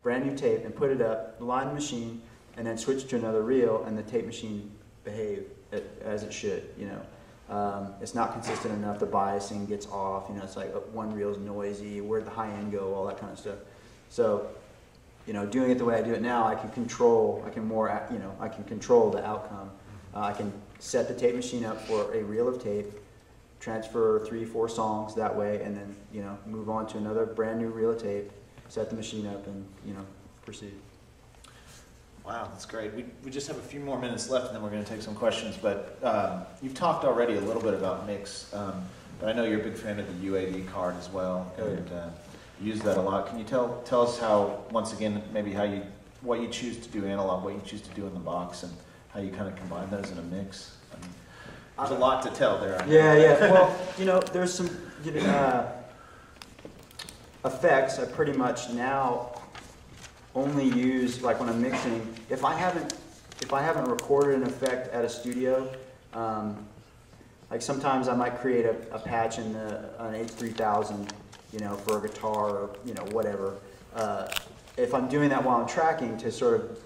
brand new tape and put it up, line the machine, and then switch to another reel, and the tape machine behave as it should, you know. It's not consistent enough, the biasing gets off, you know, it's like one reel's noisy, where'd the high end go, all that kind of stuff. So, you know, doing it the way I do it now, I can control the outcome. I can set the tape machine up for a reel of tape, transfer 3-4 songs that way, and then, you know, move on to another brand new reel of tape, set the machine up, and, you know, proceed. Wow, that's great. We just have a few more minutes left, and then we're going to take some questions. But you've talked already a little bit about mix, but I know you're a big fan of the UAD card as well, and use that a lot. Can you tell us how, once again, maybe what you choose to do analog, what you choose to do in the box, and how you kind of combine those in a mix? I mean, there's a lot to tell there. Yeah. Well, you know, there's some effects I pretty much now only use, like when I'm mixing. If I haven't recorded an effect at a studio, like sometimes I might create a patch in an H3000, you know, for a guitar or, you know, whatever. If I'm doing that while I'm tracking to sort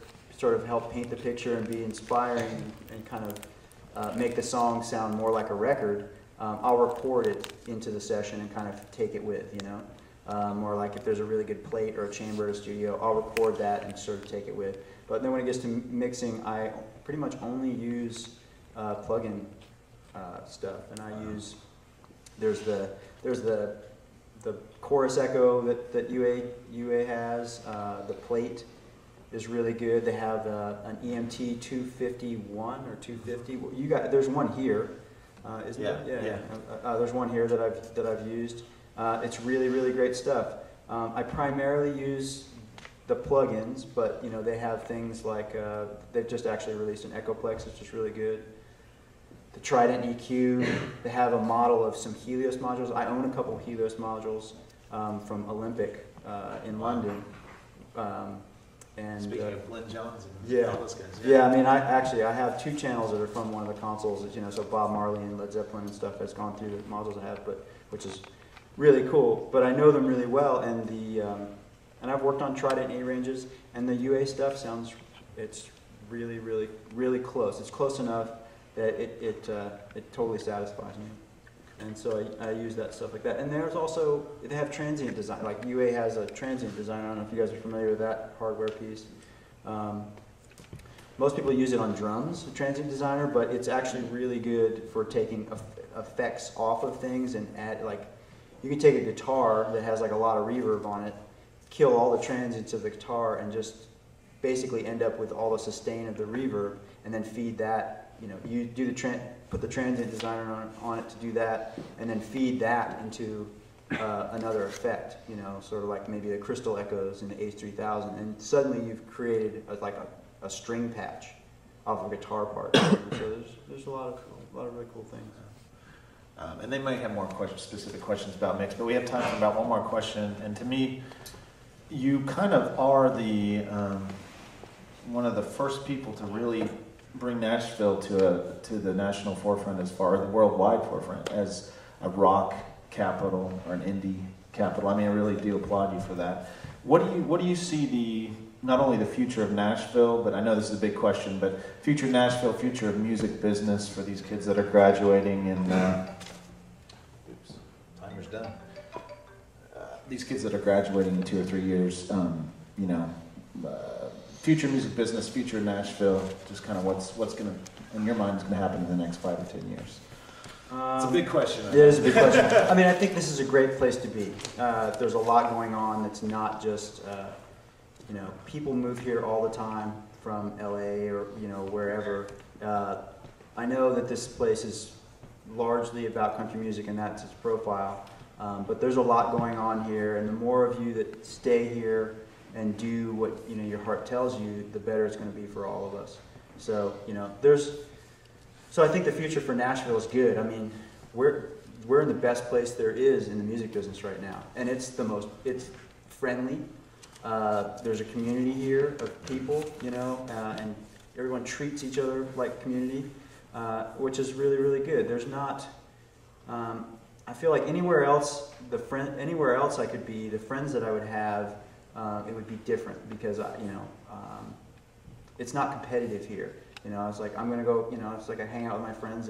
of help paint the picture and be inspiring and kind of make the song sound more like a record, I'll record it into the session and kind of take it with, you know. Or like if there's a really good plate or a chamber at a studio, I'll record that and sort of take it with. But then when it gets to mixing, I pretty much only use plug-in stuff, and I use there's the chorus echo that UA has. The plate is really good. They have an EMT 251 or 250. There's one here, isn't there? Yeah. There's one here that I've used. It's really, really great stuff. I primarily use the plugins, but you know, they have things like they've just actually released an Echoplex, which is really good. The Trident EQ, they have a model of some Helios modules. I own a couple of Helios modules from Olympic in London. And speaking of Glenn Johns and yeah, all those guys. Yeah, I mean, I have 2 channels that are from one of the consoles. That, you know, so Bob Marley and Led Zeppelin and stuff has gone through the modules I have, which is really cool. But I know them really well, and and I've worked on Trident A ranges, and the UA stuff it's really, really, really close. It's close enough that it totally satisfies me. And so I use that stuff like that. And there's also, they have transient design, like UA has a transient design. I don't know if you guys are familiar with that hardware piece. Most people use it on drums, a transient designer, but it's actually really good for taking effects off of things and add, like, you can take a guitar that has like a lot of reverb on it, kill all the transients of the guitar, and just basically end up with all the sustain of the reverb, and then feed that, you know, you do put the transient designer on it to do that, and then feed that into another effect, you know, sort of like maybe the crystal echoes in the H3000, and suddenly you've created a string patch off of a guitar part. So there's a lot of really cool things. And they might have more specific questions about mix, but we have time for about one more question. And to me, you kind of are the one of the first people to really bring Nashville to the national forefront, as far as the worldwide forefront, as a rock capital or an indie capital. I mean, I really do applaud you for that. What do you see not only the future of Nashville, but I know this is a big question, but future Nashville, future of music business for these kids that are graduating and oops, timer's done. These kids that are graduating in 2 or 3 years, you know, future music business, future Nashville, just kind of what's going to, in your mind, is going to happen in the next 5 or 10 years? It's a big question. It is a big question. I mean, I think this is a great place to be. There's a lot going on that's not just, you know, people move here all the time from LA or, you know, wherever. I know that this place is largely about country music and that's its profile, but there's a lot going on here, and the more of you that stay here and do what, you know, your heart tells you, the better it's going to be for all of us. So, you know, so I think the future for Nashville is good. I mean, we're in the best place there is in the music business right now, and it's friendly. There's a community here of people, you know, and everyone treats each other like community, which is really, really good. There's not, I feel like anywhere else I could be, the friends that I would have it would be different because it's not competitive here. I was like, I'm gonna go. It's like I hang out with my friends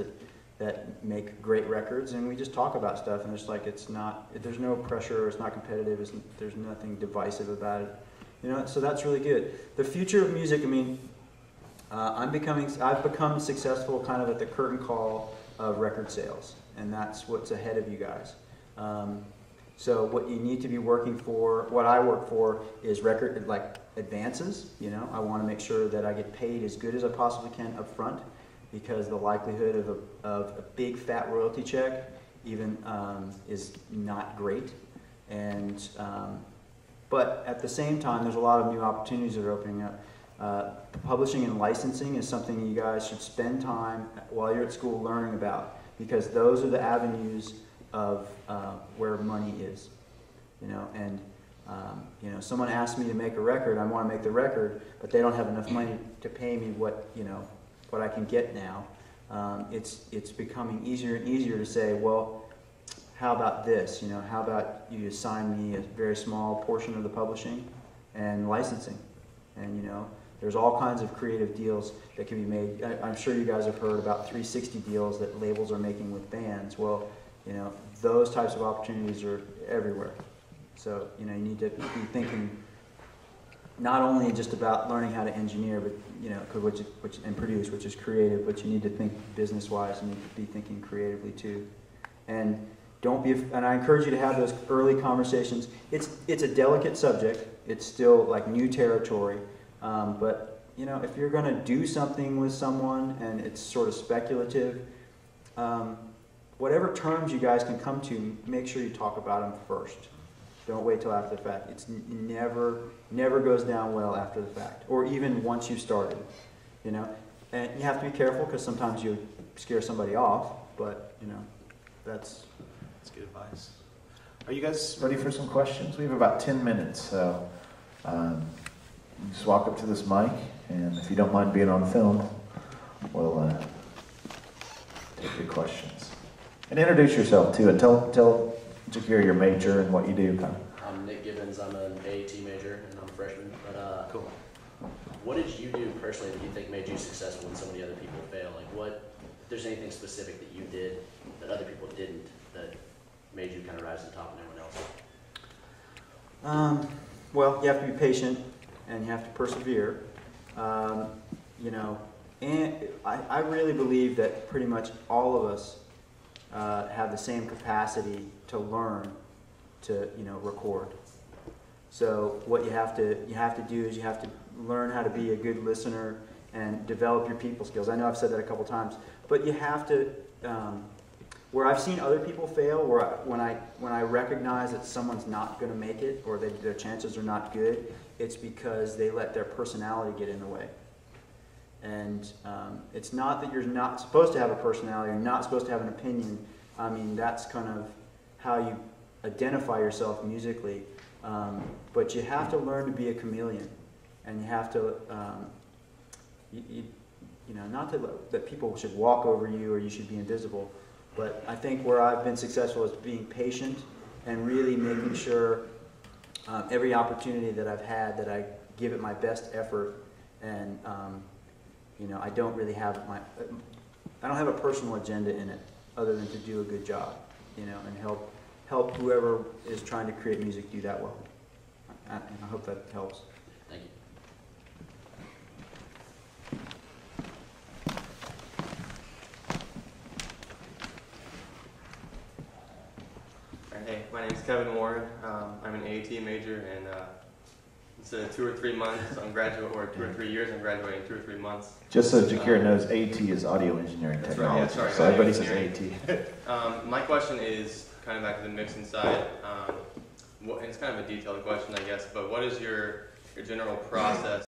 that make great records, and we just talk about stuff. And it's like there's no pressure. It's not competitive. There's nothing divisive about it. So that's really good. The future of music. I mean, I've become successful kind of at the curtain call of record sales, and that's what's ahead of you guys. So what you need to be working for, what I work for, is record advances. I want to make sure that I get paid as good as I possibly can up front, because the likelihood of a big fat royalty check even is not great. And but at the same time, there's a lot of new opportunities that are opening up. Publishing and licensing is something you guys should spend time while you're at school learning about, because those are the avenues of where money is. Someone asks me to make a record, I want to make the record, but they don't have enough money to pay me what I can get now. It's becoming easier and easier to say, well, how about this? How about you assign me a very small portion of the publishing and licensing? And there's all kinds of creative deals that can be made. I'm sure you guys have heard about 360 deals that labels are making with bands. Well, those types of opportunities are everywhere. So, you need to be thinking not only just about learning how to engineer, but, and produce, which is creative, but you need to think business-wise. You need to be thinking creatively too. And and I encourage you to have those early conversations. It's a delicate subject. It's still like new territory. But if you're going to do something with someone and it's sort of speculative, whatever terms you guys can come to, make sure you talk about them first. Don't wait till after the fact. It's never goes down well after the fact, or even once you've started. And you have to be careful, because sometimes you scare somebody off. But that's good advice. Are you guys ready for some questions? We have about 10 minutes, so. Just walk up to this mic, and if you don't mind being on film, we'll take your questions. And introduce yourself too, and tell Jacquire your major and what you do. I'm Nick Gibbons. I'm an AAT major, and I'm a freshman. But Cool. What did you do personally that you think made you successful when so many other people fail? If there's anything specific that you did that other people didn't that made you kind of rise to the top of everyone else? Well, you have to be patient. And you have to persevere, and I really believe that pretty much all of us have the same capacity to learn to record. So what you have to do is you have to learn how to be a good listener and develop your people skills. I know I've said that a couple times, but you have to. Where I've seen other people fail, when I recognize that someone's not going to make it, or their chances are not good, it's because they let their personality get in the way. And it's not that you're not supposed to have a personality, you're not supposed to have an opinion. I mean, that's kind of how you identify yourself musically. But you have to learn to be a chameleon, and you have to, not that people should walk over you or you should be invisible. But I think where I've been successful is being patient and really making sure every opportunity that I've had that I give it my best effort, and I don't really have I don't have a personal agenda in it other than to do a good job, and help whoever is trying to create music do that well. And I hope that helps. Thank you. Hey, my name is Kevin Warren. I'm an AAT major, and it's 2 or 3 months. I'm graduating, or 2 or 3 years. I'm graduating in 2 or 3 months. Just so Jacquire knows, AT is audio engineering technology. Right, yeah, sorry, so everybody says AT. My question is kind of back to the mixing side. It's kind of a detailed question, I guess, but what is your general process